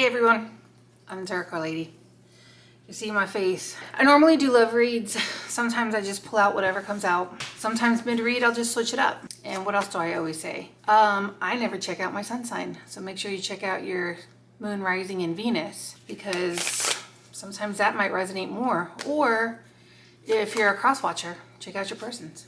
Hey everyone, I'm Tarot Card Lady. You see my face. I normally do love reads. Sometimes I just pull out whatever comes out. Sometimes mid-read I'll just switch it up. And what else do I always say? I never check out my sun sign. So make sure you check out your moon, rising, and Venus, because sometimes that might resonate more. Or if you're a cross watcher, check out your persons.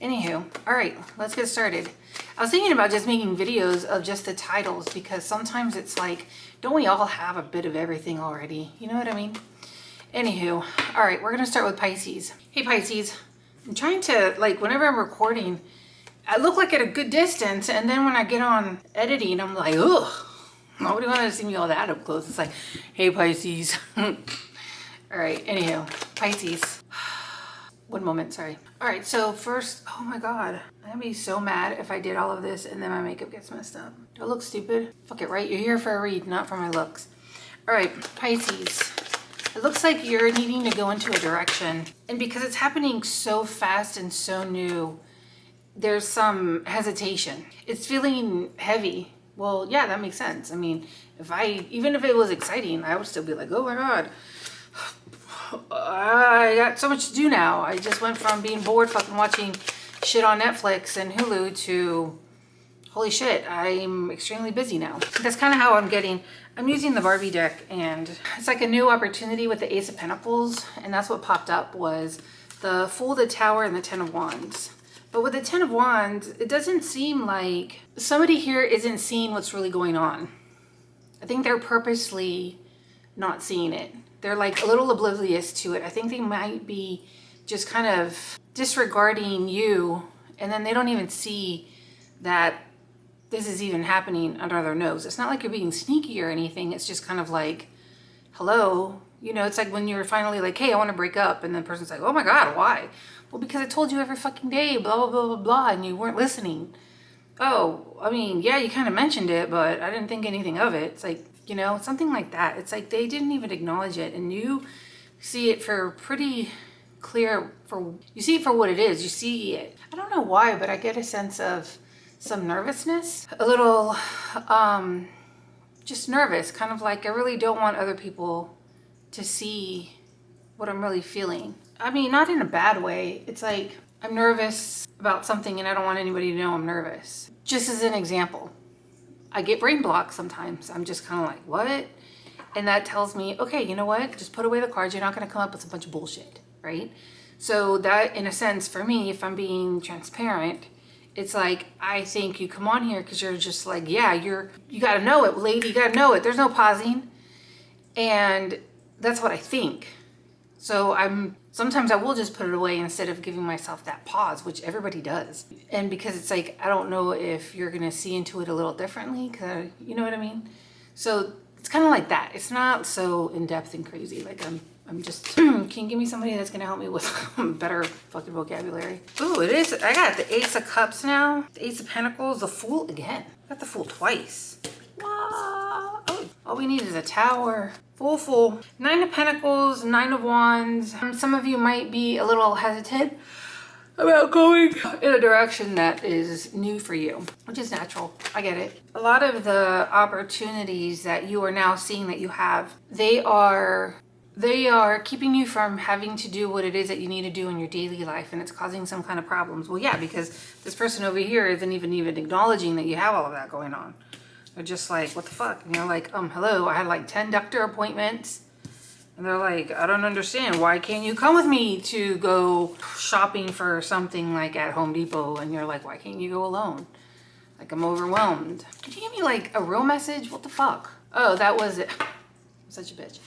Anywho, all right, let's get started. I was thinking about just making videos of just the titles, because sometimes it's like, don't we all have a bit of everything already? You know what I mean? Anywho, all right, we're gonna start with Pisces. Hey Pisces, I'm trying to, like, whenever I'm recording, I look like at a good distance, and then when I get on editing, I'm like, ugh, nobody wanted to see me all that up close. It's like, hey Pisces. All right, anywho, Pisces. One moment, sorry. All right, so first, oh my God, I'd be so mad if I did all of this and then my makeup gets messed up. Do I look stupid? Fuck it, right? You're here for a read, not for my looks. All right, Pisces. It looks like you're needing to go into a direction. And because it's happening so fast and so new, there's some hesitation. It's feeling heavy. Well, yeah, that makes sense. I mean, even if it was exciting, I would still be like, oh my God, I got so much to do now. I just went from being bored fucking watching shit on Netflix and Hulu to, holy shit, I'm extremely busy now. That's kind of how I'm getting. I'm using the Barbie deck, and it's like a new opportunity with the Ace of Pentacles, and that's what popped up was the Fool, the Tower, and the Ten of Wands. But with the Ten of Wands, it doesn't seem like somebody here isn't seeing what's really going on. I think they're purposely not seeing it. They're like a little oblivious to it. I think they might be just kind of disregarding you, and then they don't even see that this is even happening under their nose. It's not like you're being sneaky or anything. It's just kind of like, hello. You know, it's like when you're finally like, hey, I want to break up, and the person's like, oh my God, why? Well, because I told you every fucking day, blah, blah, blah, blah, blah, and you weren't listening. Oh, I mean, yeah, you kind of mentioned it, but I didn't think anything of it. It's like, you know, something like that. It's like they didn't even acknowledge it, and you see it for pretty clear, you see it for what it is. You see it. I don't know why, but I get a sense of some nervousness, a little just nervous, kind of like I really don't want other people to see what I'm really feeling. I mean, not in a bad way. It's like I'm nervous about something and I don't want anybody to know I'm nervous. Just as an example, I get brain block sometimes. I'm just kind of like, what? And that tells me, okay, you know what? Just put away the cards. You're not going to come up with a bunch of bullshit, right? So that, in a sense, for me, if I'm being transparent, it's like, I think you come on here because you're just like, yeah, you got to know it, lady. You got to know it. There's no pausing. And that's what I think. So sometimes I will just put it away instead of giving myself that pause, which everybody does. And because it's like, I don't know if you're going to see into it a little differently, cause you know what I mean? So it's kind of like that. It's not so in-depth and crazy. Like I'm just, can you give me somebody that's going to help me with better fucking vocabulary? Ooh, it is. I got the Ace of Cups now, the Ace of Pentacles, the Fool again. I got the Fool twice. Wow. Oh, all we need is a Tower. Fool. Nine of Pentacles, Nine of Wands. Some of you might be a little hesitant about going in a direction that is new for you, which is natural. I get it. A lot of the opportunities that you are now seeing that you have, they are keeping you from having to do what it is that you need to do in your daily life, and it's causing some kind of problems. Well, yeah, because this person over here isn't even acknowledging that you have all of that going on. They're just like, what the fuck? And you're like, hello, I had like 10 doctor appointments. And they're like, I don't understand. Why can't you come with me to go shopping for something like at Home Depot? And you're like, why can't you go alone? Like, I'm overwhelmed. Could you give me like a real message? What the fuck? Oh, that was it. I'm such a bitch.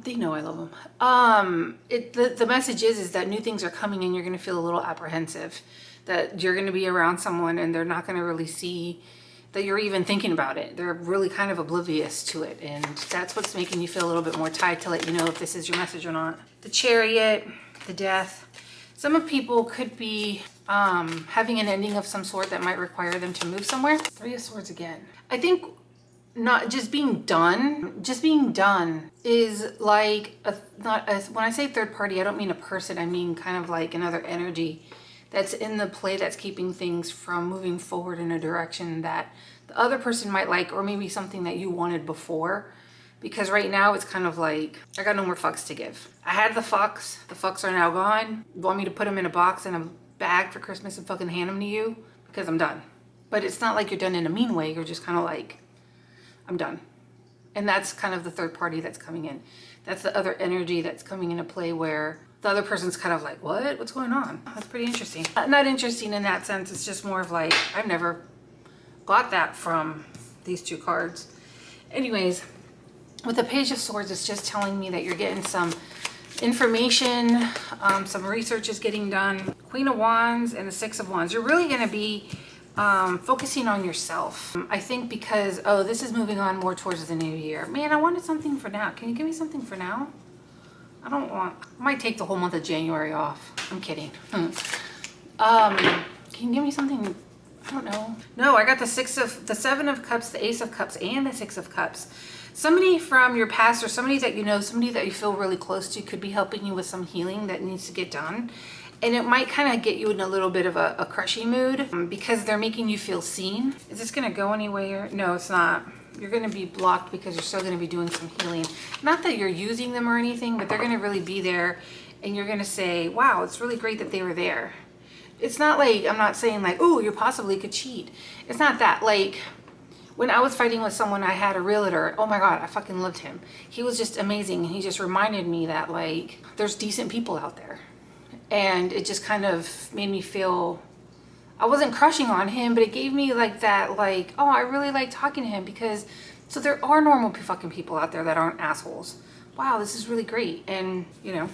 They know I love them. The message is that new things are coming and you're going to feel a little apprehensive. That you're going to be around someone and they're not going to really see that you're even thinking about it. They're really kind of oblivious to it. And that's what's making you feel a little bit more tied to let you know if this is your message or not. The Chariot, the Death. Some of people could be having an ending of some sort that might require them to move somewhere. Three of Swords again. I think not just being done is like, when I say third party, I don't mean a person. I mean kind of like another energy that's in the play that's keeping things from moving forward in a direction that the other person might like, or maybe something that you wanted before. Because right now it's kind of like, I got no more fucks to give. I had the fucks are now gone. You want me to put them in a box and a bag for Christmas and fucking hand them to you? Because I'm done. But it's not like you're done in a mean way. You're just kind of like, I'm done. And that's kind of the third party that's coming in. That's the other energy that's coming into play where the other person's kind of like, what? What's going on? That's pretty interesting. Not interesting in that sense. It's just more of like, I've never got that from these two cards. Anyways, with the Page of Swords, it's just telling me that you're getting some information, some research is getting done. Queen of Wands and the Six of Wands. You're really going to be focusing on yourself. I think because, oh, this is moving on more towards the new year. Man, I wanted something for now. Can you give me something for now? I might take the whole month of January off. I'm kidding. Can you give me something? I don't know. No, I got the Seven of Cups, the Ace of Cups, and the Six of Cups. Somebody from your past or somebody that you know, somebody that you feel really close to could be helping you with some healing that needs to get done. And it might kind of get you in a little bit of a crushy mood because they're making you feel seen. Is this going to go anywhere? No, it's not. You're going to be blocked because you're still going to be doing some healing. Not that you're using them or anything, but they're going to really be there. And you're going to say, wow, it's really great that they were there. It's not like, I'm not saying like, oh, you possibly could cheat. It's not that. Like, when I was fighting with someone, I had a realtor. Oh my God, I fucking loved him. He was just amazing. And he just reminded me that like, there's decent people out there. And it just kind of made me feel, I wasn't crushing on him, but it gave me like that, like, oh, I really like talking to him because, so there are normal fucking people out there that aren't assholes. Wow, this is really great. And, you know,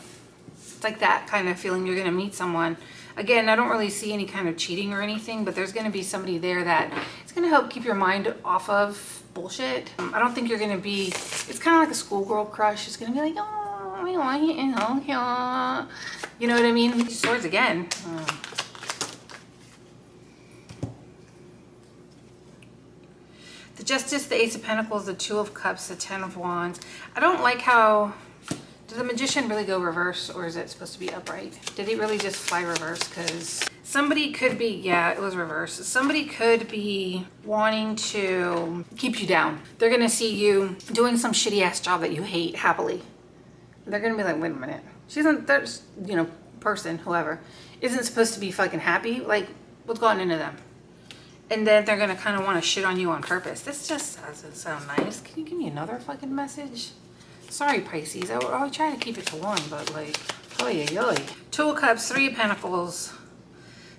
it's like that kind of feeling you're going to meet someone. Again, I don't really see any kind of cheating or anything, but there's going to be somebody there that it's going to help keep your mind off of bullshit. I don't think you're going to be, it's kind of like a schoolgirl crush. It's going to be like, oh, I want you, you know what I mean? Swords again. The Justice, the Ace of Pentacles, the Two of Cups, the Ten of Wands. I don't like how, did the Magician really go reverse or is it supposed to be upright? Did he really just fly reverse? Because somebody could be, yeah, it was reverse. Somebody could be wanting to keep you down. They're going to see you doing some shitty ass job that you hate happily. They're going to be like, wait a minute. She's not, there's, you know, person, whoever, isn't supposed to be fucking happy. Like, what's going into them? And then they're going to kind of want to shit on you on purpose. This just doesn't sound nice. Can you give me another fucking message? Sorry, Pisces. I try to keep it to one, but like, oy, oy, oy. Two of Cups, Three of Pentacles,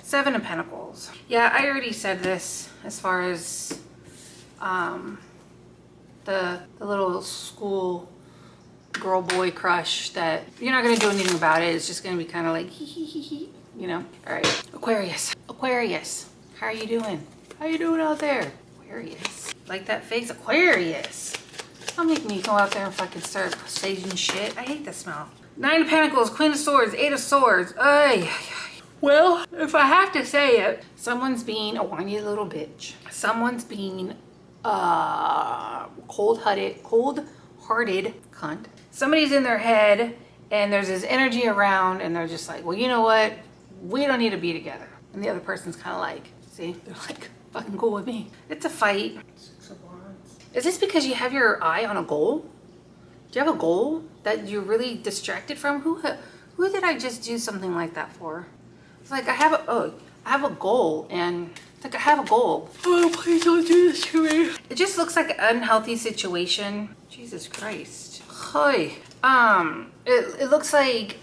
Seven of Pentacles. Yeah, I already said this as far as the little school girl boy crush that you're not going to do anything about it. It's just going to be kind of like hee hee hee hee, you know. All right, Aquarius, how are you doing? How you doing out there? Aquarius, like that face? Aquarius, don't make me go out there and fucking start staging shit. I hate the smell. Nine of Pentacles, Queen of Swords, Eight of Swords. Ay. Well, if I have to say it, someone's being a whiny little bitch. Someone's being cold-hearted cunt. Somebody's in their head and there's this energy around and they're just like, well, you know what? We don't need to be together. And the other person's kind of like, see, they're like, fucking cool with me. It's a fight. Six of Wands. Is this because you have your eye on a goal? Do you have a goal that you're really distracted from? Who did I just do something like that for? It's like, I have a goal and it's like, I have a goal. Oh, please don't do this to me. It just looks like an unhealthy situation. Jesus Christ. Hi. It looks like,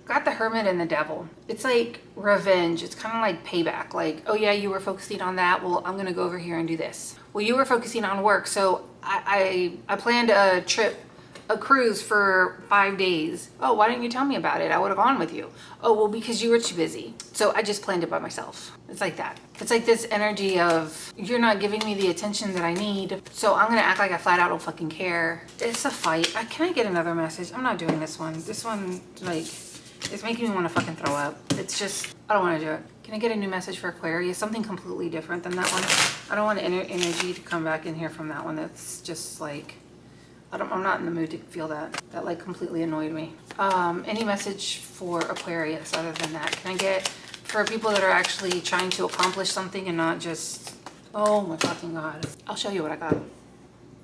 got the Hermit and the Devil. It's like revenge. It's kind of like payback. Like, oh yeah, you were focusing on that. Well, I'm going to go over here and do this. Well, you were focusing on work. So I planned a trip, a cruise for 5 days. Oh, why didn't you tell me about it? I would have gone with you. Oh, well, because you were too busy. So I just planned it by myself. It's like that. It's like this energy of, you're not giving me the attention that I need. So I'm going to act like I flat out don't fucking care. It's a fight. Can I get another message? I'm not doing this one. This one, like, it's making me want to fucking throw up. It's just, I don't want to do it. Can I get a new message for Aquarius? Something completely different than that one. I don't want energy to come back in here from that one. That's just like, I'm not in the mood to feel that. That like completely annoyed me. Any message for Aquarius other than that? Can I get for people that are actually trying to accomplish something and not just Oh my fucking God. I'll show you what I got.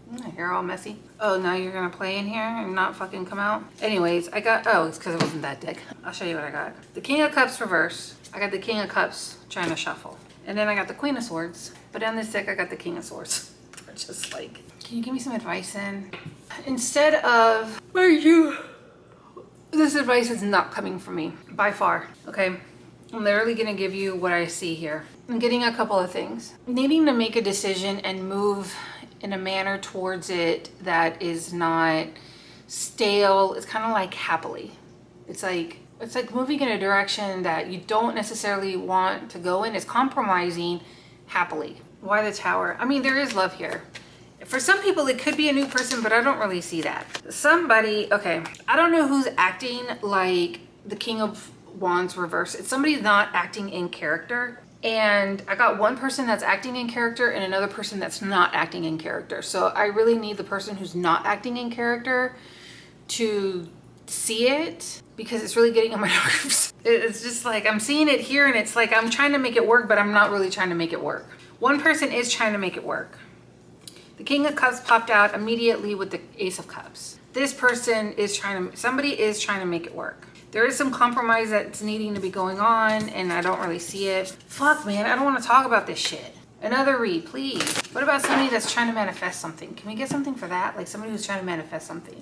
My hair all messy. Oh, now you're gonna play in here and not fucking come out? Anyways, I got, oh, it's because it wasn't that dick. I'll show you what I got. The King of Cups reverse. I got the King of Cups trying to shuffle. And then I got the Queen of Swords. But on this deck, I got the King of Swords. They're just like, can you give me some advice then? Instead of, this advice is not coming from me, by far, okay? I'm literally gonna give you what I see here. I'm getting a couple of things. Needing to make a decision and move in a manner towards it that is not stale. It's kind of like happily. It's like moving in a direction that you don't necessarily want to go in. It's compromising happily. Why the Tower? I mean, there is love here. For some people, it could be a new person, but I don't really see that. Somebody, okay, I don't know who's acting like the King of Wands reverse. It's somebody not acting in character. And I got one person that's acting in character and another person that's not acting in character. So I really need the person who's not acting in character to see it, because it's really getting on my nerves. It's just like, I'm seeing it here and it's like, I'm trying to make it work, but I'm not really trying to make it work. One person is trying to make it work. The King of Cups popped out immediately with the Ace of Cups. This person is somebody is trying to make it work. There is some compromise that's needing to be going on and I don't really see it. Fuck, man, I don't want to talk about this shit. Another read, please. What about somebody that's trying to manifest something? Can we get something for that? Like somebody who's trying to manifest something.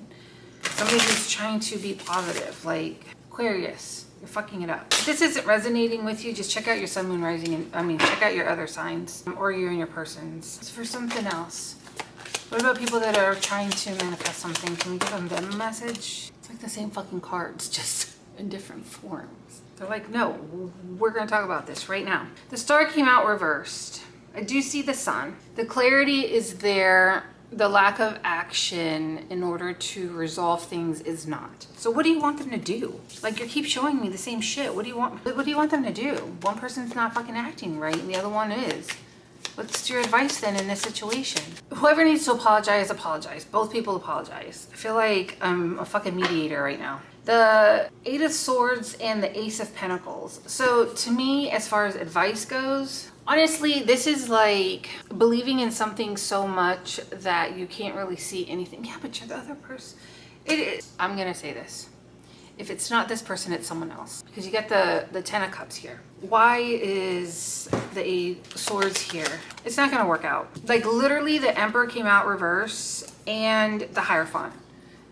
Somebody who's trying to be positive, like Aquarius. You're fucking it up. If this isn't resonating with you, just check out your sun, moon, rising, and check out your other signs or you and your persons. It's for something else. What about people that are trying to manifest something? Can we give them a message? It's like the same fucking cards, just in different forms. They're like, no, we're gonna talk about this right now. The Star came out reversed. I do see the Sun. The clarity is there. The lack of action in order to resolve things is not. So what do you want them to do? Like, you keep showing me the same shit. What do you want them to do? One person's not fucking acting right and the other one is. What's your advice then in this situation? Whoever needs to apologize, apologize. Both people apologize. I feel like I'm a fucking mediator right now. The Eight of Swords and the Ace of Pentacles. So to me, as far as advice goes, honestly, this is like believing in something so much that you can't really see anything. Yeah, but you're the other person. It is. I'm gonna say this. If it's not this person, it's someone else. Because you got the Ten of Cups here. Why is the Eight of Swords here? It's not gonna work out. Like literally the Emperor came out reverse and the Hierophant.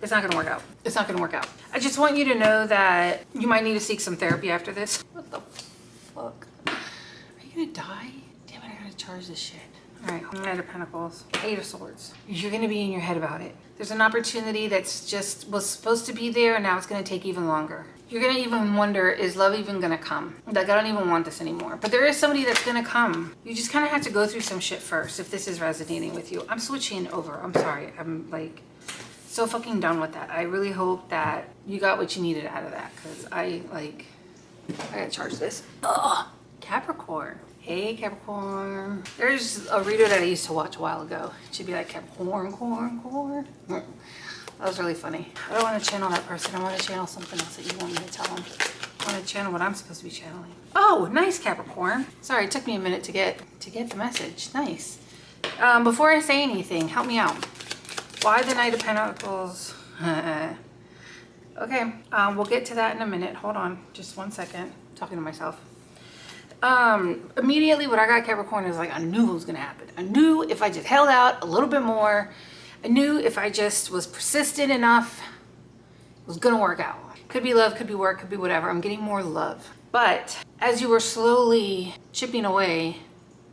It's not gonna work out. It's not gonna work out. I just want you to know that you might need to seek some therapy after this. What the fuck? Are you gonna die? Damn it, I gotta charge this shit. All right, Knight of Pentacles, Eight of Swords. You're gonna be in your head about it. There's an opportunity that's just was supposed to be there and now it's gonna take even longer. You're gonna even wonder, is love even gonna come? Like, I don't even want this anymore. But there is somebody that's gonna come. You just kind of have to go through some shit first if this is resonating with you. I'm switching over, I'm sorry. I'm like, so fucking done with that. I really hope that you got what you needed out of that, because I gotta charge this. Ugh. Capricorn. Hey Capricorn. There's a reader that I used to watch a while ago. It should be like Capricorn, corn. That was really funny. I don't want to channel that person. I want to channel something else that you want me to tell them. I want to channel what I'm supposed to be channeling. Oh, nice Capricorn. Sorry, it took me a minute to get the message. Nice. Before I say anything, help me out. Why the Knight of Pentacles? Okay, we'll get to that in a minute. Hold on, just 1 second. I'm talking to myself. Immediately what I got Capricorn is like, I knew it was gonna happen. I knew if I just held out a little bit more, I knew if I just was persistent enough, it was gonna work out. Could be love, could be work, could be whatever. I'm getting more love. But as you were slowly chipping away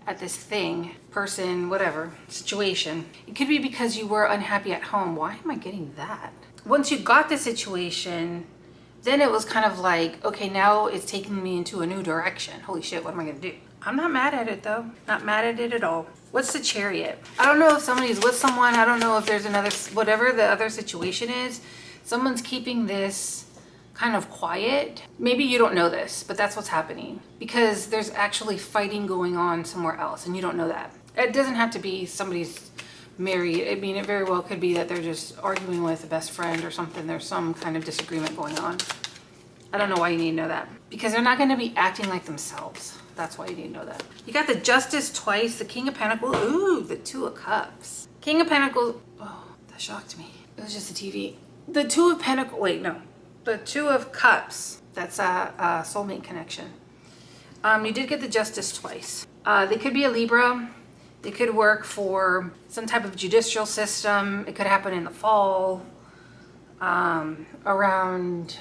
at this thing, person, whatever, situation, it could be because you were unhappy at home. Why am I getting that? Once you got the situation, then it was kind of like, okay, now it's taking me into a new direction. Holy shit, what am I gonna do? I'm not mad at it though. Not mad at it at all. What's the Chariot? I don't know if somebody's with someone. I don't know if there's another, whatever the other situation is, someone's keeping this kind of quiet. Maybe you don't know this, but that's what's happening because there's actually fighting going on somewhere else and you don't know that. It doesn't have to be somebody's married. I mean, it very well could be that they're just arguing with a best friend or something. There's some kind of disagreement going on. I don't know why you need to know that. Because they're not going to be acting like themselves. That's why you need to know that. You got the Justice twice, the King of Pentacles. Ooh, the Two of Cups. King of Pentacles. Oh, that shocked me. It was just a TV. The Two of Pentacles. Wait, no. The Two of Cups. That's a soulmate connection. You did get the Justice twice. They could be a Libra. They could work for some type of judicial system. It could happen in the fall, around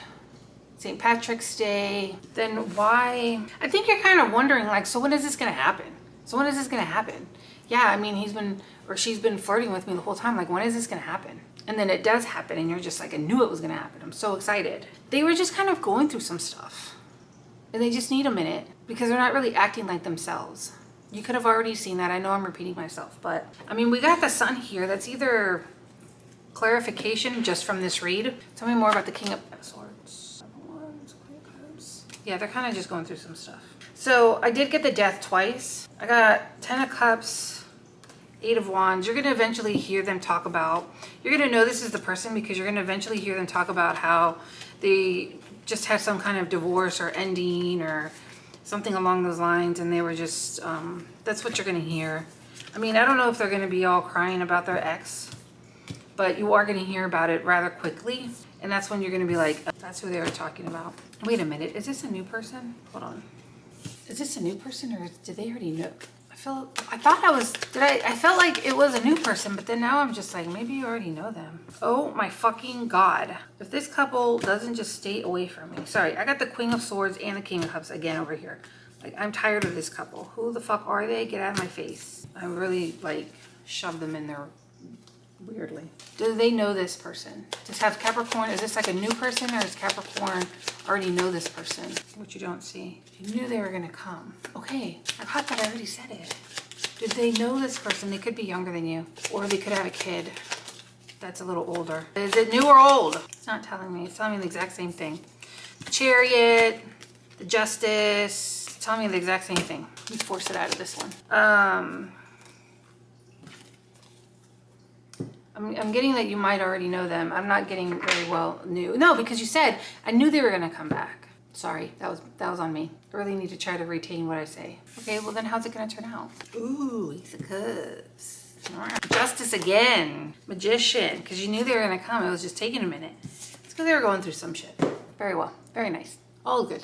St. Patrick's Day. Then why? I think you're kind of wondering, like, so when is this going to happen? So when is this going to happen? Yeah, I mean, she's been flirting with me the whole time. Like, when is this going to happen? And then it does happen, and you're just like, I knew it was going to happen. I'm so excited. They were just kind of going through some stuff, and they just need a minute because they're not really acting like themselves. You could have already seen that. I know I'm repeating myself, but I mean, we got the Sun here. That's either clarification just from this read. Tell me more about the King of Swords. Yeah, they're kind of just going through some stuff. So I did get the Death twice. I got 10 of Cups, 8 of Wands. You're going to eventually hear them talk about, you're going to know this is the person because you're going to eventually hear them talk about how they just had some kind of divorce or ending or something along those lines, and they were just, that's what you're going to hear. I mean, I don't know if they're going to be all crying about their ex, but you are going to hear about it rather quickly, and that's when you're going to be like, that's who they were talking about. Wait a minute, is this a new person? Hold on. Is this a new person, or did they already know? I felt like it was a new person, but then now I'm just like, maybe you already know them. Oh my fucking God. If this couple doesn't just stay away from me. Sorry, I got the Queen of Swords and the King of Cups again over here. Like, I'm tired of this couple. Who the fuck are they? Get out of my face. I really, like, shoved them in there weirdly. Do they know this person? Does have Capricorn, is this like a new person, or does Capricorn already know this person? Which you don't see. You knew they were gonna come. Okay, I thought that I already said it. Did they know this person? They could be younger than you, or they could have a kid that's a little older. Is it new or old? It's not telling me. It's telling me the exact same thing. The Chariot, the Justice, it's telling me the exact same thing. Let me force it out of this one. I'm getting that you might already know them. I'm not getting very well new. No, because you said, I knew they were gonna come back. Sorry, that was on me. I really need to try to retain what I say. Okay, well then how's it gonna turn out? Ooh, Ace of Cups. All right. Justice again. Magician, because you knew they were gonna come. It was just taking a minute. It's because they were going through some shit. Very well, very nice. All good.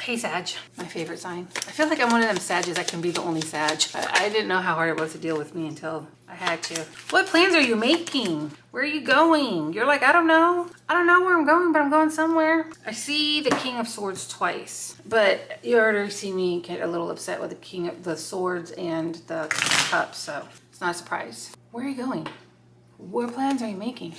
Hey Sag, my favorite sign. I feel like I'm one of them Sages that can be the only Sag. I didn't know how hard it was to deal with me until I had to. What plans are you making? Where are you going? You're like, I don't know. I don't know where I'm going, but I'm going somewhere. I see the King of Swords twice, but you already see me get a little upset with the King of the Swords and the Cups, so it's not a surprise. Where are you going? What plans are you making?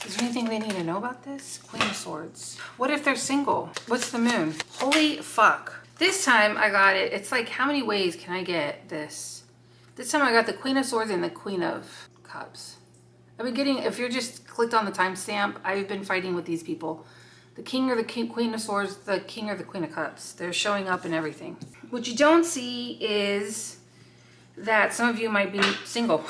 Is there anything they need to know about this? Queen of Swords. What if they're single? What's the moon? Holy fuck. This time I got it. It's like, how many ways can I get this? This time I got the Queen of Swords and the Queen of Cups. I've been getting, if you're just clicked on the timestamp, I've been fighting with these people. The King or the Queen of Swords, the King or the Queen of Cups. They're showing up in everything. What you don't see is that some of you might be single.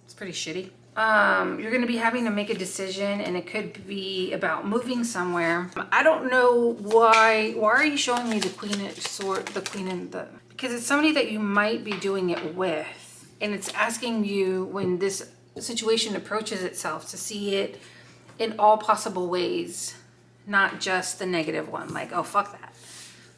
It's pretty shitty. You're going to be having to make a decision, and it could be about moving somewhere. I don't know why are you showing me the Queen of Swords, the Queen and the, because it's somebody that you might be doing it with, and it's asking you when this situation approaches itself to see it in all possible ways, not just the negative one, like, oh fuck that.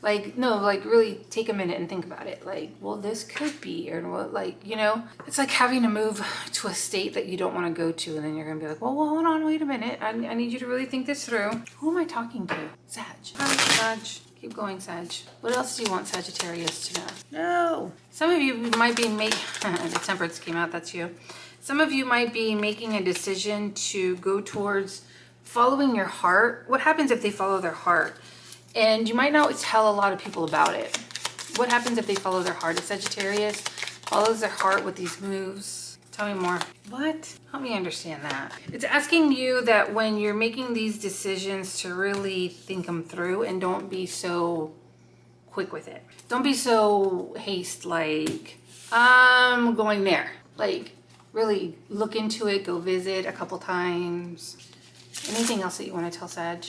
Like, no, like really take a minute and think about it. Like, well, this could be, or what, like, you know, it's like having to move to a state that you don't want to go to. And then you're going to be like, well, hold on, wait a minute. I need you to really think this through. Who am I talking to? Sag. Hi, Sag. Keep going, Sag. What else do you want Sagittarius to know? No. Some of you might be making, the Temperance came out, that's you. Some of you might be making a decision to go towards following your heart. What happens if they follow their heart? And you might not tell a lot of people about it. What happens if they follow their heart? If Sagittarius follows their heart with these moves. Tell me more. What? Help me understand that. It's asking you that when you're making these decisions to really think them through and don't be so quick with it. Don't be so haste like, I'm going there. Like, really look into it, go visit a couple times. Anything else that you want to tell Sag?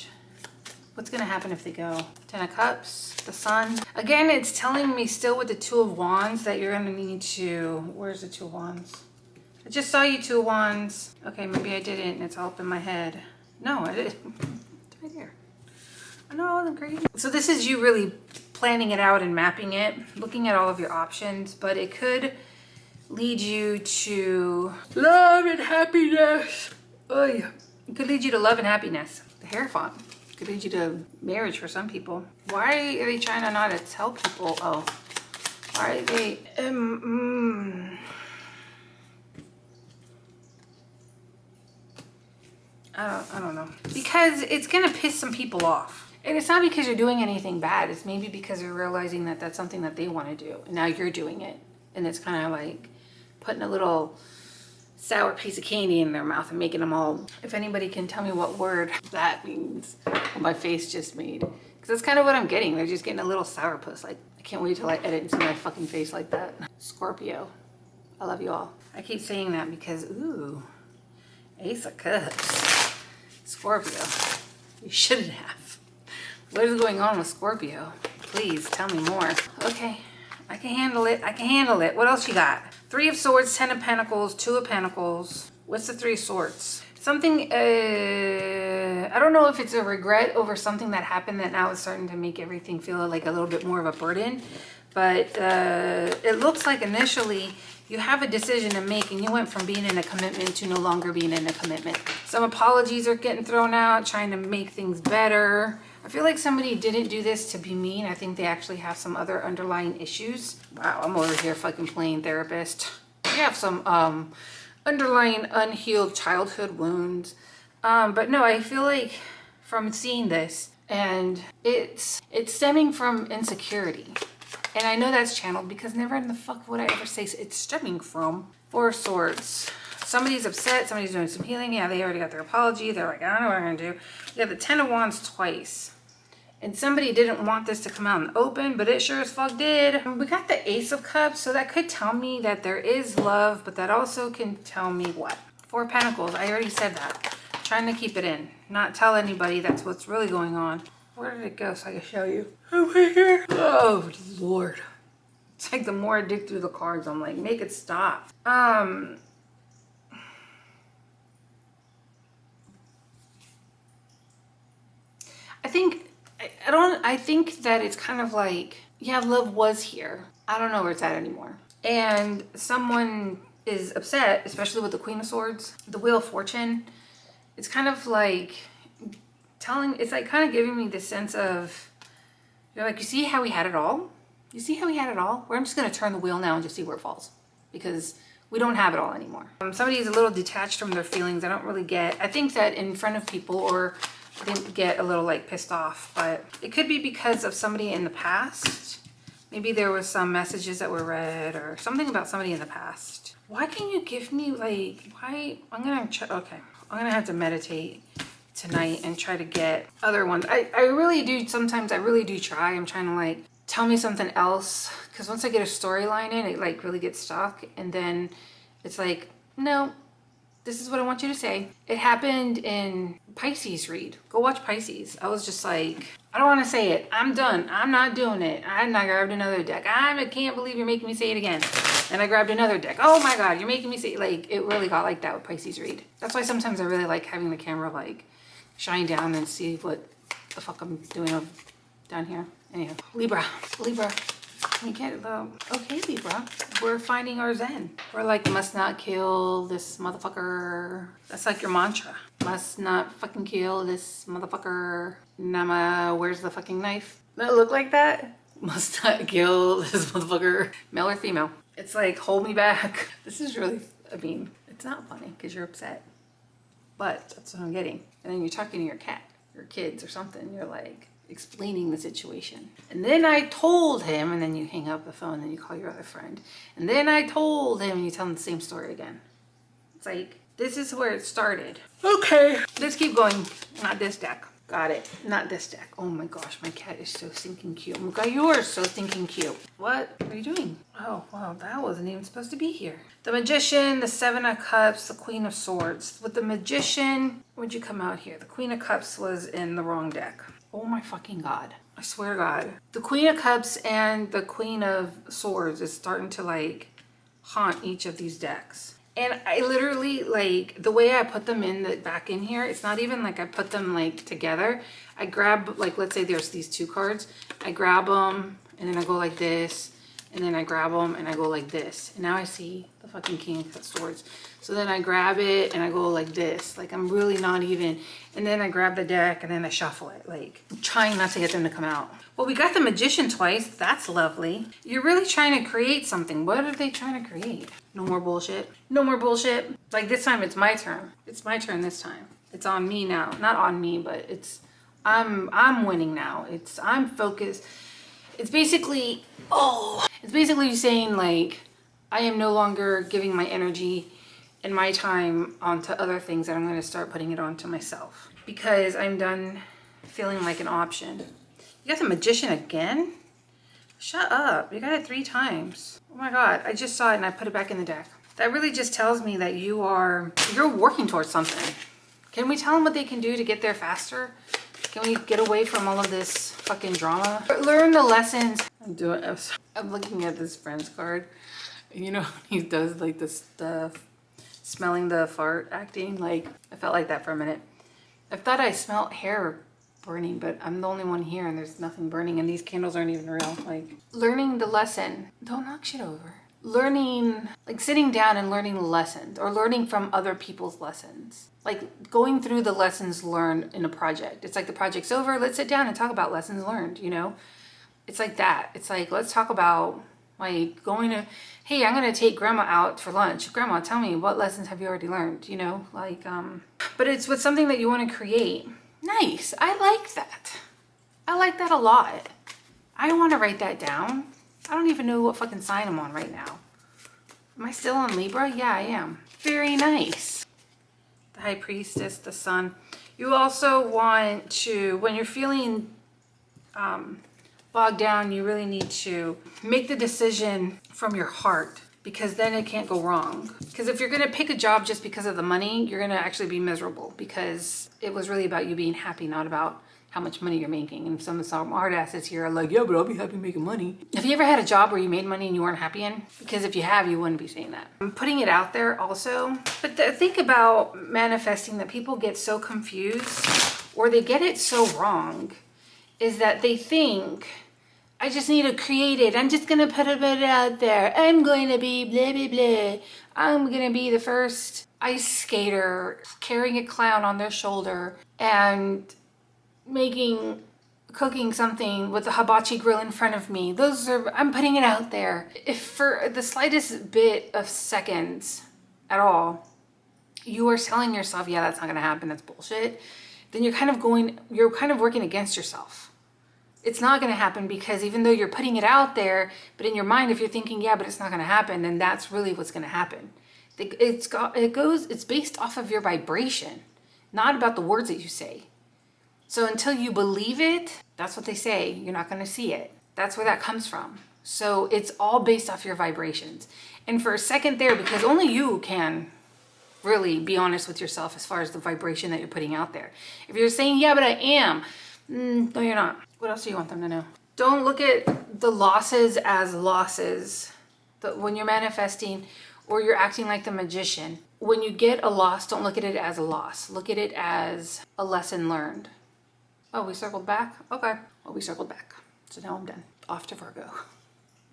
What's gonna happen if they go? 10 of Cups, the Sun. Again, it's telling me still with the Two of Wands that you're gonna need to, where's the Two of Wands? I just saw you Two of Wands. Okay, maybe I didn't and it's all up in my head. No, I didn't. It's right here. I know, I wasn't crazy. So this is you really planning it out and mapping it, looking at all of your options, but it could lead you to love and happiness. Oh yeah. It could lead you to love and happiness. The Hierophant could lead you to marriage for some people. Why are they trying to not tell people? Oh, why are they? I don't know. Because it's gonna piss some people off. And it's not because you're doing anything bad. It's maybe because you're realizing that that's something that they want to do. And now you're doing it. And it's kind of like putting a little sour piece of candy in their mouth and making them all. If anybody can tell me what word that means, what my face just made. Because that's kind of what I'm getting. They're just getting a little sourpuss. Like, I can't wait till I edit and see my fucking face like that. Scorpio. I love you all. I keep saying that because, ooh, Ace of Cups. Scorpio. You shouldn't have. What is going on with Scorpio? Please tell me more. Okay, I can handle it. I can handle it. What else you got? Three of Swords, 10 of Pentacles, 2 of Pentacles. What's the Three of Swords? Something, I don't know if it's a regret over something that happened that now is starting to make everything feel like a little bit more of a burden. But it looks like initially you have a decision to make and you went from being in a commitment to no longer being in a commitment. Some apologies are getting thrown out, trying to make things better. I feel like somebody didn't do this to be mean. I think they actually have some other underlying issues. Wow, I'm over here fucking playing therapist. You have some underlying unhealed childhood wounds. But no, I feel like from seeing this, and it's stemming from insecurity. And I know that's channeled because never in the fuck would I ever say it's stemming from. Four of Swords. Somebody's upset, somebody's doing some healing. Yeah, they already got their apology. They're like, I don't know what I'm gonna do. We have the 10 of Wands twice. And somebody didn't want this to come out in the open, but it sure as fuck did. We got the Ace of Cups, so that could tell me that there is love, but that also can tell me what? Four of Pentacles, I already said that. I'm trying to keep it in, not tell anybody that's what's really going on. Where did it go so I can show you? Over here. Oh, Lord. It's like the more I dig through the cards, I'm like, make it stop. I think that it's kind of like, yeah, love was here. I don't know where it's at anymore. And someone is upset, especially with the Queen of Swords, the Wheel of Fortune. It's kind of like it's like kind of giving me the sense of, you're like, you see how we had it all? You see how we had it all? Well, I'm just going to turn the wheel now and just see where it falls. Because we don't have it all anymore. Somebody is a little detached from their feelings. I don't really get. I think that in front of people or they get a little like pissed off, but it could be because of somebody in the past. Maybe there was some messages that were read or something about somebody in the past. Why can you give me like, why? I'm going to have to meditate tonight and try to get other ones. I really do. Sometimes I really do try. I'm trying to like, tell me something else. Because once I get a storyline in, it like really gets stuck. And then it's like, no, this is what I want you to say. It happened in Pisces read. Go watch Pisces. I was just like, I don't want to say it. I'm done. I'm not doing it. I grabbed another deck. I can't believe you're making me say it again. And I grabbed another deck. Oh my God, you're making me say it. Like, it really got like that with Pisces read. That's why sometimes I really like having the camera like shine down and see what the fuck I'm doing down here. Anyhow, Libra. We get it though. Okay, Libra. We're finding our zen. We're like, must not kill this motherfucker. That's like your mantra. Must not fucking kill this motherfucker. Nama, where's the fucking knife? Does it look like that? Must not kill this motherfucker. Male or female? It's like, hold me back. This is really, I mean, it's not funny because you're upset. But that's what I'm getting. And then you're talking to your cat, your kids or something. You're like, explaining the situation. And then I told him, and then you hang up the phone and you call your other friend. And then I told him, and you tell him the same story again. It's like, this is where it started. Okay, let's keep going. Not this deck. Got it. Not this deck. Oh my gosh, my cat is so stinking cute. Look at yours, so stinking cute. What are you doing? Oh, wow, that wasn't even supposed to be here. The Magician, the Seven of Cups, the Queen of Swords. With the Magician, what'd you come out here? The Queen of Cups was in the wrong deck. Oh my fucking God. I swear to God. The Queen of Cups and the Queen of Swords is starting to like haunt each of these decks. And I literally, like, the way I put them in back in here, it's not even like I put them like together. I grab, like, let's say there's these two cards. I grab them and then I go like this. And then I grab them and I go like this. And now I see the fucking King of Swords. So then I grab it and I go like this. Like, I'm really not even. And then I grab the deck and then I shuffle it. Like, I'm trying not to get them to come out. Well, we got the Magician twice. That's lovely. You're really trying to create something. What are they trying to create? No more bullshit. No more bullshit. Like, this time it's my turn. It's my turn this time. It's on me now. Not on me, but it's, I'm winning now. I'm focused. It's basically, it's basically saying like, I am no longer giving my energy and my time onto other things, that I'm going to start putting it onto myself because I'm done feeling like an option. You got the Magician again? Shut up. You got it 3 times. Oh my God. I just saw it and I put it back in the deck. That really just tells me that you're working towards something. Can we tell them what they can do to get there faster? Can we get away from all of this fucking drama? Learn the lessons. I'm looking at this Friends card. And you know, he does like this stuff, smelling the fart acting. Like, I felt like that for a minute. I thought I smelled hair burning, but I'm the only one here and there's nothing burning and these candles aren't even real. Like, learning the lesson. Don't knock shit over. Learning, like sitting down and learning the lessons or learning from other people's lessons. Like going through the lessons learned in a project. It's like the project's over, let's sit down and talk about lessons learned, you know? It's like that. It's like, let's talk about like going to, hey, I'm going to take grandma out for lunch. Grandma, tell me, what lessons have you already learned? You know, like, but it's with something that you want to create. Nice. I like that. I like that a lot. I want to write that down. I don't even know what fucking sign I'm on right now. Am I still on Libra? Yeah, I am. Very nice. The High Priestess, the Sun. You also want to, when you're feeling bogged down, you really need to make the decision from your heart, because then it can't go wrong. Because if you're going to pick a job just because of the money, you're going to actually be miserable, because it was really about you being happy, not about how much money you're making. And some hard asses here are like, yeah, but I'll be happy making money. Have you ever had a job where you made money and you weren't happy in? Because if you have, you wouldn't be saying that. I'm putting it out there also. But think about manifesting that people get so confused, or they get it so wrong, is that they think, I just need to create it. I'm just going to put it out there. I'm going to be blah, blah, blah. I'm going to be the first ice skater carrying a clown on their shoulder and cooking something with a hibachi grill in front of me. I'm putting it out there. If for the slightest bit of seconds at all, you are telling yourself, yeah, that's not going to happen, that's bullshit, then you're kind of working against yourself. It's not going to happen, because even though you're putting it out there, but in your mind, if you're thinking, yeah, but it's not going to happen, then that's really what's going to happen. It's based off of your vibration, not about the words that you say. So until you believe it, that's what they say, you're not going to see it. That's where that comes from. So it's all based off your vibrations. And for a second there, because only you can really be honest with yourself as far as the vibration that you're putting out there. If you're saying, yeah, but I am, no, you're not. What else do you want them to know? Don't look at the losses as losses. When you're manifesting or you're acting like the magician, when you get a loss, don't look at it as a loss. Look at it as a lesson learned. Oh, we circled back? Okay. Well, we circled back. So now I'm done. Off to Virgo.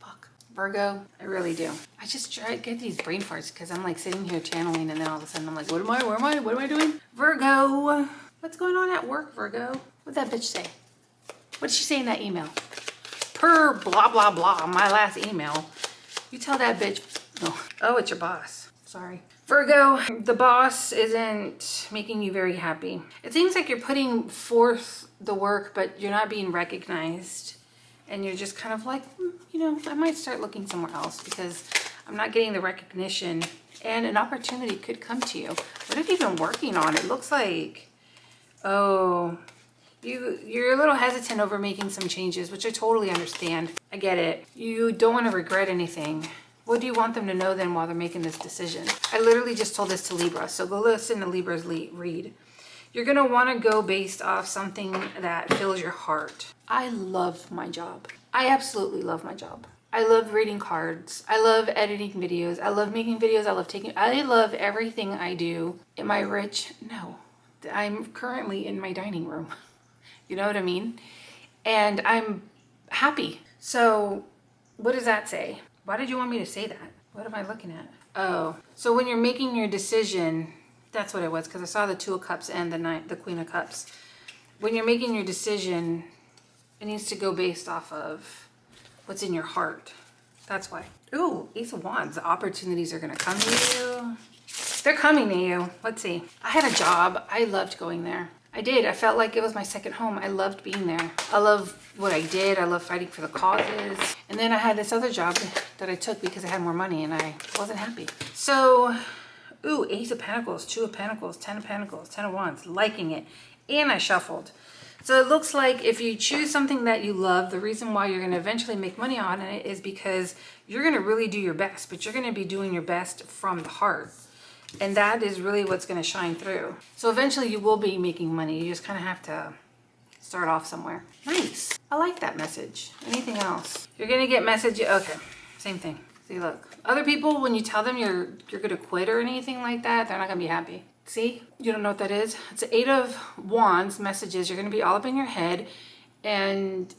Fuck. Virgo, I really do. I just try to get these brain farts because I'm like sitting here channeling and then all of a sudden I'm like, what am I doing? Virgo. What's going on at work, Virgo? What'd that bitch say? What did she say in that email? Per blah, blah, blah, my last email. You tell that bitch. No. Oh, it's your boss. Sorry. Virgo, the boss isn't making you very happy. It seems like you're putting forth the work, but you're not being recognized. And you're just kind of like, you know, I might start looking somewhere else because I'm not getting the recognition, and an opportunity could come to you. What have you been working on? It looks like, oh, you're a little hesitant over making some changes, which I totally understand. I get it. You don't want to regret anything. What do you want them to know then while they're making this decision? I literally just told this to Libra, so go listen to Libra's read. You're gonna wanna go based off something that fills your heart. I love my job. I absolutely love my job. I love reading cards. I love editing videos. I love making videos. I love everything I do. Am I rich? No. I'm currently in my dining room. You know what I mean? And I'm happy. So what does that say? Why did you want me to say that? What am I looking at? Oh, so when you're making your decision, that's what it was, because I saw the Two of Cups and the Queen of Cups. When you're making your decision, it needs to go based off of what's in your heart. That's why. Ooh, Ace of Wands. The opportunities are gonna come to you. They're coming to you. Let's see. I had a job. I loved going there. I did. I felt like it was my second home. I loved being there. I love what I did. I love fighting for the causes. And then I had this other job that I took because I had more money and I wasn't happy. So, ooh, Ace of Pentacles, Two of Pentacles, Ten of Pentacles, Ten of Wands, liking it. And I shuffled. So it looks like if you choose something that you love, the reason why you're going to eventually make money on it is because you're going to really do your best, but you're going to be doing your best from the heart. And that is really what's going to shine through. So eventually you will be making money. You just kind of have to start off somewhere. Nice. I like that message. Anything else? You're going to get message. Okay. Same thing. See, look. Other people, when you tell them you're going to quit or anything like that, they're not going to be happy. See? You don't know what that is? It's an Eight of Wands messages. You're going to be all up in your head and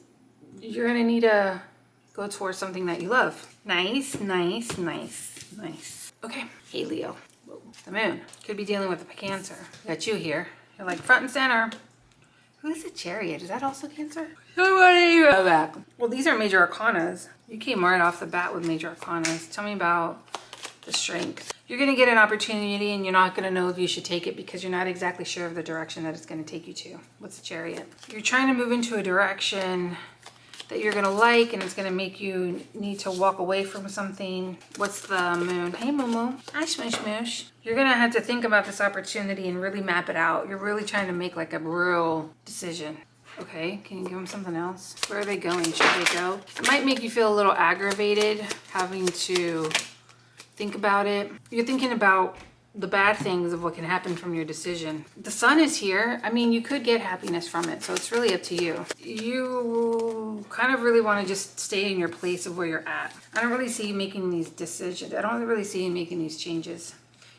you're going to need to go towards something that you love. Nice, nice, nice, nice. Okay. Hey, Leo. Whoa. The Moon. Could be dealing with a Cancer. Got you here. You're like front and center. Who's the Chariot? Is that also Cancer? Somebody go back. Well, these are major arcanas. You came right off the bat with major arcanas. Tell me about the Strength. You're going to get an opportunity and you're not going to know if you should take it because you're not exactly sure of the direction that it's going to take you to. What's the Chariot? You're trying to move into a direction that you're going to like and it's going to make you need to walk away from something. What's the Moon? Hey, Moo. Hi, Smoosh Moosh. You're going to have to think about this opportunity and really map it out. You're really trying to make like a real decision. Okay, can you give them something else? Where are they going? Should they go? It might make you feel a little aggravated having to think about it. You're thinking about the bad things of what can happen from your decision. The Sun is here. I mean, you could get happiness from it, so it's really up to you. You kind of really want to just stay in your place of where you're at. I don't really see you making these decisions. I don't really see you making these changes.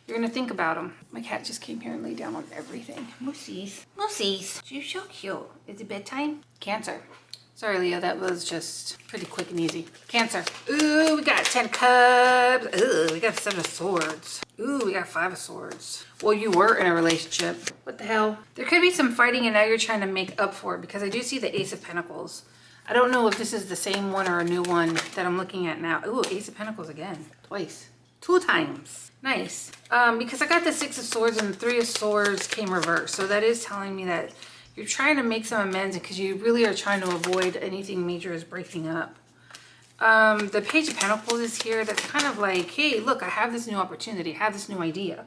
You're gonna think about them. My cat just came here and laid down on everything. Moosies. Moosies. You're so cute. Is it bedtime? Cancer. Sorry, Leo, that was just pretty quick and easy. Cancer. Ooh, we got 10 Cups. Ooh, we got 7 of Swords. Ooh, we got 5 of Swords. Well, you were in a relationship. What the hell? There could be some fighting and now you're trying to make up for it because I do see the Ace of Pentacles. I don't know if this is the same one or a new one that I'm looking at now. Ooh, Ace of Pentacles again. Twice. 2 times. Nice. Because I got the 6 of Swords and the 3 of Swords came reversed. So that is telling me that you're trying to make some amends because you really are trying to avoid anything major is breaking up. The Page of Pentacles is here. That's kind of like, hey, look, I have this new opportunity. I have this new idea.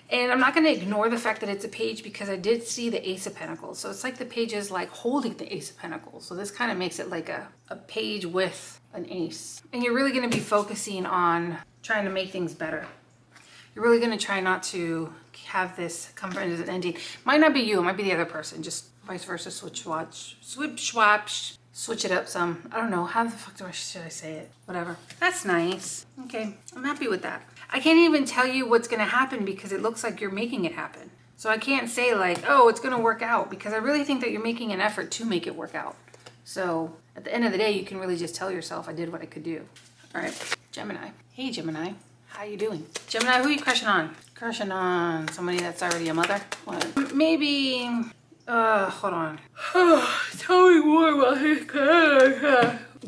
And I'm not going to ignore the fact that it's a page because I did see the Ace of Pentacles. So it's like the page is like holding the Ace of Pentacles. So this kind of makes it like a page with an ace. And you're really going to be focusing on trying to make things better. You're really going to try not to have this come as an ending. Might not be you, it might be the other person. Just vice versa, switch it up some. I don't know, how the fuck should I say it? Whatever. That's nice. Okay, I'm happy with that. I can't even tell you what's going to happen because it looks like you're making it happen. So I can't say like, oh, it's going to work out because I really think that you're making an effort to make it work out. So at the end of the day, you can really just tell yourself I did what I could do. All right, Gemini. Hey, Gemini. How you doing? Gemini, who are you crushing on? Crushing on somebody that's already a mother? What? Maybe, hold on. Tell me more about his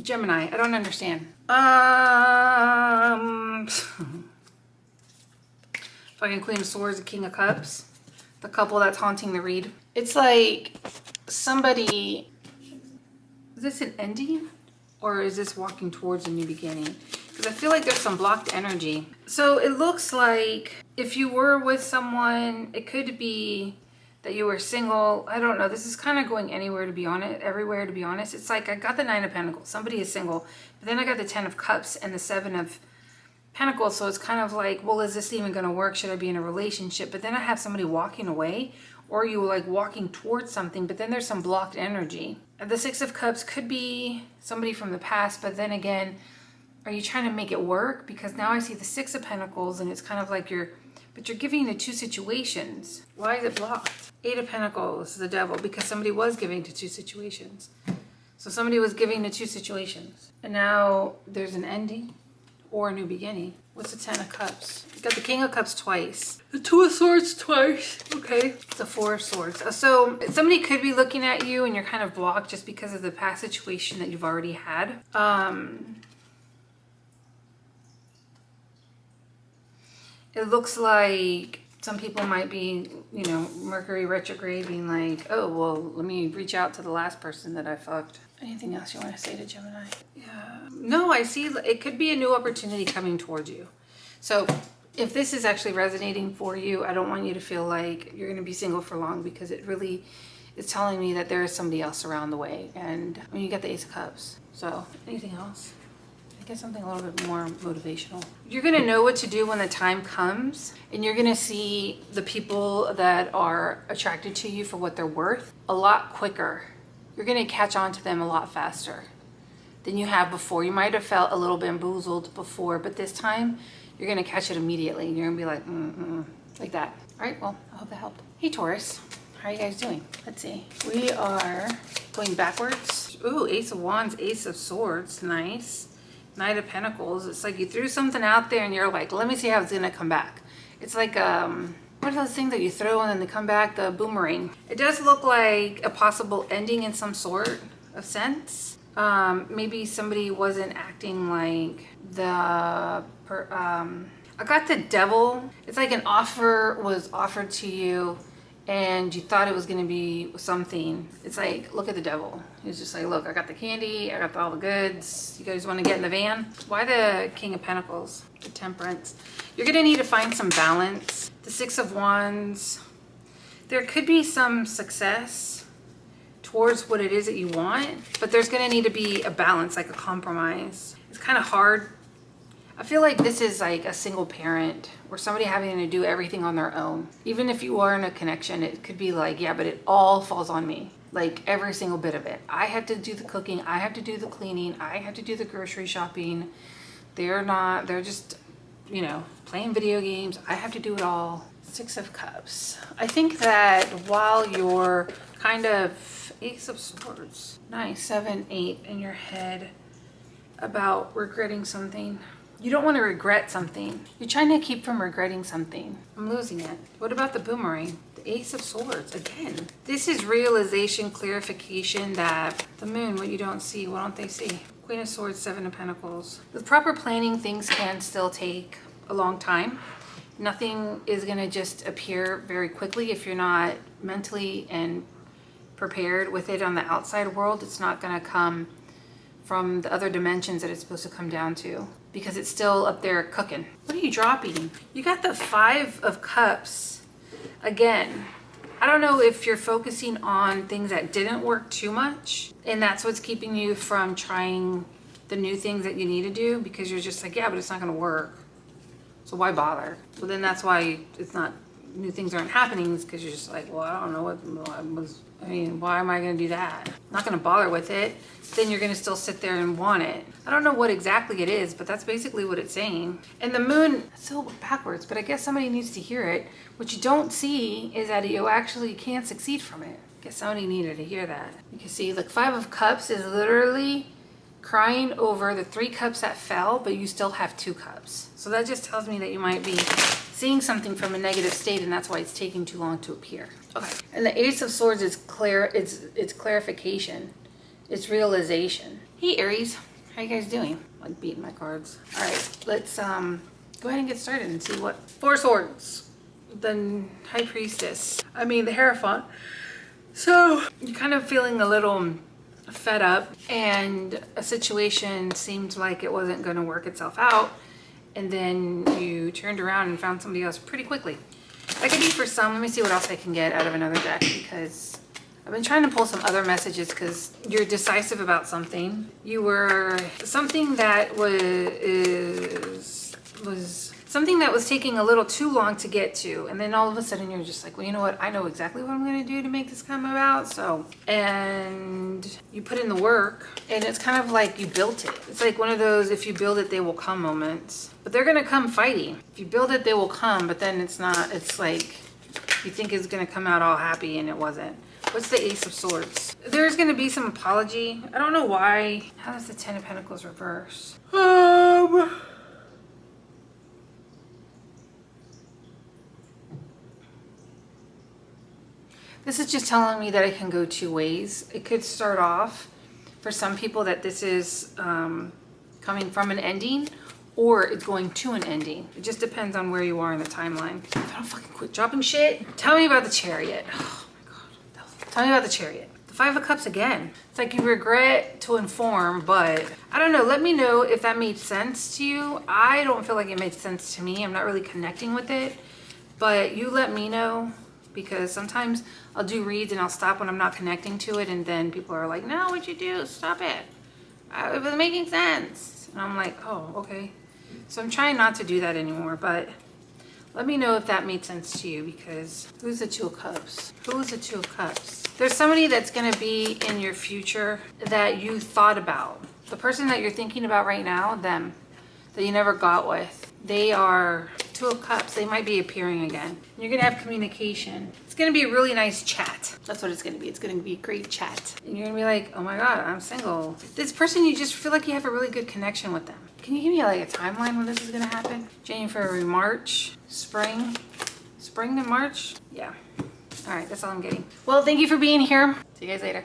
Gemini, I don't understand. Fucking Queen of Swords and King of Cups. The couple that's haunting the read. It's like somebody, is this an ending? Or is this walking towards a new beginning? Because I feel like there's some blocked energy. So it looks like if you were with someone, it could be that you were single. I don't know. This is kind of going anywhere to be honest, everywhere to be honest. It's like I got the 9 of Pentacles. Somebody is single. But then I got the 10 of Cups and the 7 of Pentacles, so it's kind of like, well, is this even going to work? Should I be in a relationship? But then I have somebody walking away, or you like walking towards something, but then there's some blocked energy. The Six of Cups could be somebody from the past, but then again, are you trying to make it work? Because now I see the Six of Pentacles, and it's kind of like you're giving to two situations. Why is it blocked? Eight of Pentacles, the Devil, because somebody was giving to two situations. So somebody was giving to two situations, and now there's an ending or a new beginning. What's the Ten of Cups? You got the King of Cups twice. The Two of Swords twice. Okay. The Four of Swords. So somebody could be looking at you and you're kind of blocked just because of the past situation that you've already had. It looks like some people might be, you know, Mercury retrograde, being like, oh, well, let me reach out to the last person that I fucked. Anything else you want to say to Gemini? Yeah. No, I see it could be a new opportunity coming towards you. So if this is actually resonating for you, I don't want you to feel like you're going to be single for long, because it really is telling me that there is somebody else around the way. And I mean, you got the Ace of Cups. So anything else? I guess something a little bit more motivational. You're going to know what to do when the time comes, and you're going to see the people that are attracted to you for what they're worth a lot quicker. You're going to catch on to them a lot faster than you have before. You might have felt a little bamboozled before, but this time you're going to catch it immediately. You're going to be like, like that. All right, well, I hope that helped. Hey, Taurus, how are you guys doing? Let's see. We are going backwards. Ooh, Ace of Wands, Ace of Swords. Nice. Knight of Pentacles. It's like you threw something out there and you're like, let me see how it's going to come back. It's like, what are those things that you throw and then they come back? The boomerang. It does look like a possible ending in some sort of sense. Maybe somebody wasn't acting like I got the Devil. It's like an offer was offered to you and you thought it was going to be something. It's like, look at the Devil. He's just like, look, I got the candy, I got all the goods. You guys want to get in the van? Why the King of Pentacles? The Temperance. You're going to need to find some balance. The Six of Wands. There could be some success towards what it is that you want, but there's going to need to be a balance, like a compromise. It's kind of hard. I feel like this is like a single parent or somebody having to do everything on their own. Even if you are in a connection, it could be like, yeah, but it all falls on me. Like every single bit of it. I have to do the cooking. I have to do the cleaning. I have to do the grocery shopping. They're just, you know, playing video games. I have to do it all. Six of Cups. I think that while you're kind of Ace of Swords. Nice. 7, 8 in your head about regretting something. You don't want to regret something. You're trying to keep from regretting something. I'm losing it. What about the boomerang? The Ace of Swords. Again, this is realization, clarification that the Moon, what you don't see, what don't they see? Queen of Swords, Seven of Pentacles. With proper planning, things can still take a long time. Nothing is going to just appear very quickly if you're not mentally and prepared with it on the outside world. It's not going to come from the other dimensions that it's supposed to come down to, because it's still up there cooking. What are you dropping? You got the Five of Cups. Again, I don't know if you're focusing on things that didn't work too much, and that's what's keeping you from trying the new things that you need to do, because you're just like, yeah, but it's not going to work. So why bother? So then that's why it's not, new things aren't happening, because you're just like, well, I don't know why am I going to do that? I'm not going to bother with it. Then you're going to still sit there and want it. I don't know what exactly it is, but that's basically what it's saying. And the Moon, it's still backwards, but I guess somebody needs to hear it. What you don't see is that you actually can succeed from it. I guess somebody needed to hear that. You can see the Five of Cups is literally crying over the 3 cups that fell, but you still have 2 cups. So that just tells me that you might be seeing something from a negative state, and that's why it's taking too long to appear. Okay. And the Ace of Swords is clear. It's clarification. It's realization. Hey Aries, how you guys doing? Like beating my cards. All right, let's go ahead and get started and see what. Four Swords, the High Priestess. I mean the Hierophant. So you're kind of feeling a little fed up, and a situation seemed like it wasn't going to work itself out, and then you turned around and found somebody else pretty quickly. That could be for some. Let me see what else I can get out of another deck, because I've been trying to pull some other messages, because you're decisive about something. You were something that is was something that was taking a little too long to get to. And then all of a sudden you're just like, well, you know what? I know exactly what I'm going to do to make this come about. So, and you put in the work, and it's kind of like you built it. It's like one of those, if you build it, they will come moments. But they're going to come fighting. If you build it, they will come. But then it's not, it's like you think it's going to come out all happy and it wasn't. What's the Ace of Swords? There's going to be some apology. I don't know why. How does the Ten of Pentacles reverse? This is just telling me that it can go two ways. It could start off for some people that this is coming from an ending, or it's going to an ending. It just depends on where you are in the timeline. If I don't fucking quit dropping shit. Tell me about the Chariot. Oh my God. Tell me about the Chariot. The Five of Cups again. It's like you regret to inform, but I don't know. Let me know if that made sense to you. I don't feel like it made sense to me. I'm not really connecting with it, but you let me know, because sometimes I'll do reads and I'll stop when I'm not connecting to it, and then people are like, no, what'd you do? Stop it. It was making sense. And I'm like, oh, okay. So I'm trying not to do that anymore, but let me know if that made sense to you, because who's the Two of Cups? Who is the Two of Cups? There's somebody that's going to be in your future that you thought about. The person that you're thinking about right now, them, that you never got with. They are Two of Cups. They might be appearing again. You're going to have communication. It's going to be a really nice chat. That's what it's going to be. It's going to be a great chat. And you're going to be like, oh my God, I'm single. This person, you just feel like you have a really good connection with them. Can you give me like a timeline when this is going to happen? January, February, March, spring. Spring to March? Yeah. All right, that's all I'm getting. Well, thank you for being here. See you guys later.